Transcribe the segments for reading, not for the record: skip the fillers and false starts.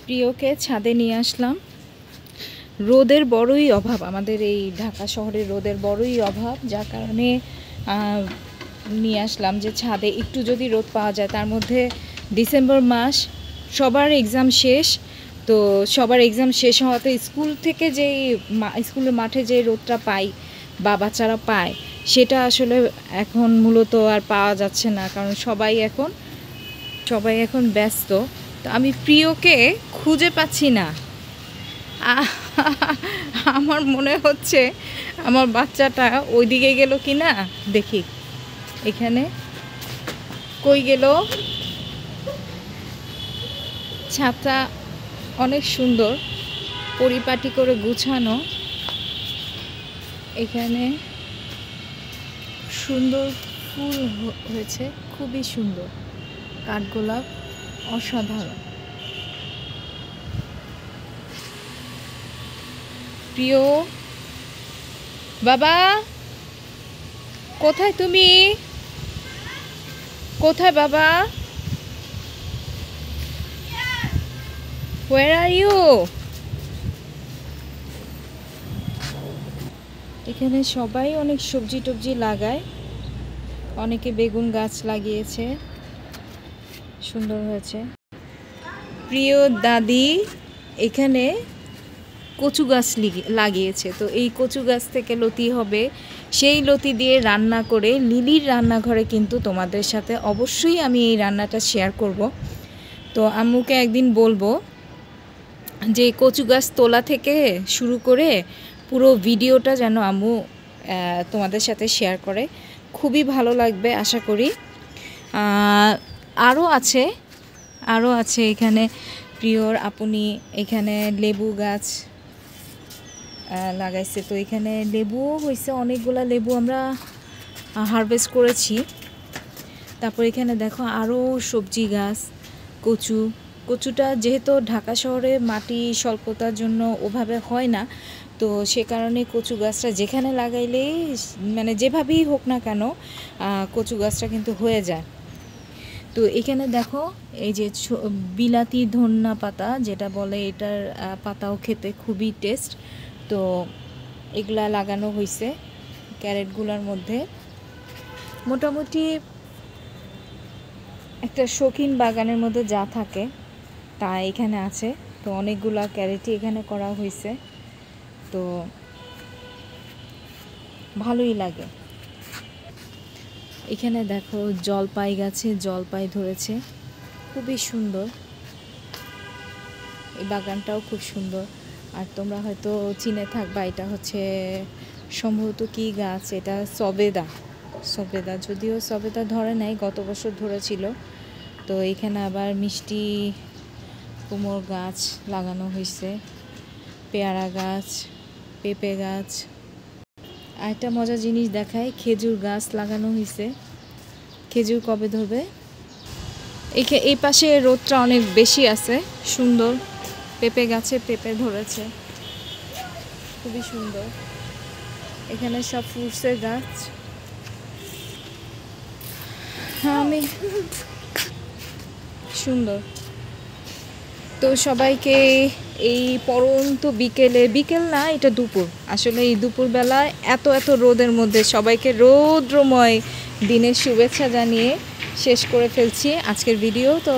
প্রিয়কে ছাদে নিয়ে আসলাম। রোদের বড়ই অভাব, আমাদের এই ঢাকা শহরে রোদের বড়ই অভাব, যার কারণে নিয়ে আসলাম যে ছাদে একটু যদি রোদ পাওয়া যায়। তার মধ্যে ডিসেম্বর মাস, সবার এক্সাম শেষ, তো সবার এক্সাম শেষ হওয়াতে স্কুল থেকে যেই স্কুলের মাঠে যে রোদটা পাই বা বাচ্চারা পায়, সেটা আসলে এখন মূলত আর পাওয়া যাচ্ছে না, কারণ সবাই এখন ব্যস্ত। তো আমি প্রিয়কে খুঁজে পাচ্ছি না। আমার মনে হচ্ছে আমার বাচ্চাটা ওইদিকে গেল কি না, দেখি এখানে কই গেল। ছাদটা অনেক সুন্দর, পরিপাটি করে গুছানো। এখানে সুন্দর ফুল হয়েছে, খুবই সুন্দর, কাঠগোলাপ অসাধারণ। প্রিয় বাবা, কোথায় তুমি? কোথায় বাবা? Where are you? এখানে সবাই অনেক সবজি টবজি লাগায়, অনেকে বেগুন গাছ লাগিয়েছে, সুন্দর হয়েছে। প্রিয় দাদি এখানে কচু গাছ লাগিয়েছে, তো এই কচু গাছ থেকে লতি হবে, সেই লতি দিয়ে রান্না করে লিলির রান্নাঘরে কিন্তু তোমাদের সাথে অবশ্যই আমি এই রান্নাটা শেয়ার করব। তো আম্মুকে একদিন বলবো যে কচু গাছ তোলা থেকে শুরু করে পুরো ভিডিওটা যেন আম্মু তোমাদের সাথে শেয়ার করে, খুবই ভালো লাগবে আশা করি। আরও আছে এখানে প্রিয়র আপনি এখানে লেবু গাছ লাগাইছে, তো এখানে লেবুও হয়েছে, অনেকগুলা লেবু আমরা হারভেস্ট করেছি। তারপর এখানে দেখো আরও সবজি গাছ, কচুটা যেহেতু ঢাকা শহরে মাটি স্বল্পতার জন্য ওভাবে হয় না, তো সে কারণে কচু গাছটা যেখানে লাগাইলেই মানে যেভাবেই হোক না কেন কচু গাছটা কিন্তু হয়ে যায়। তো এখানে দেখো এই যে বিলাতি ধন্যা পাতা যেটা বলে, এটার পাতাও খেতে খুবই টেস্ট। তো এগুলা লাগানো হয়েছে ক্যারেটগুলোর মধ্যে। মোটামুটি একটা শৌখিন বাগানের মধ্যে যা থাকে তা এখানে আছে। তো অনেকগুলা ক্যারেটই এখানে করা হয়েছে, তো ভালোই লাগে। এখানে দেখো জলপাই গাছে জলপাই ধরেছে, খুবই সুন্দর। এই বাগানটাও খুব সুন্দর। আর তোমরা হয়তো চিনে থাকবা, এটা হচ্ছে সম্ভবত কি গাছ, এটা সবেদা। যদিও সবেদা ধরে নাই, গত বছর ধরেছিল। তো এখানে আবার মিষ্টি কুমড়ো গাছ লাগানো হয়েছে, পেয়ারা গাছ, পেঁপে গাছ। আর একটা মজার জিনিস দেখায়, খেজুর গাছ লাগানো হয়েছে। খেজুর কবে ধরবে? এই পাশে রোদটা অনেক বেশি আছে, সুন্দর। পেঁপে গাছে পেঁপে ধরেছে, খুবই সুন্দর। এখানে সব ফ্রুটসের গাছ। আমি সুন্দর। তো সবাইকে এই পরন্ত বিকেল না, এটা দুপুর, আসলে এই দুপুরবেলায় এত রোদের মধ্যে সবাইকে রৌদ্রময় দিনের শুভেচ্ছা জানিয়ে শেষ করে ফেলছি আজকের ভিডিও। তো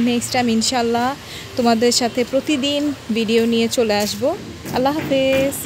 নেক্সট টাইম ইনশাল্লাহ তোমাদের সাথে প্রতিদিন ভিডিও নিয়ে চলে আসব। আল্লাহ হাফেজ।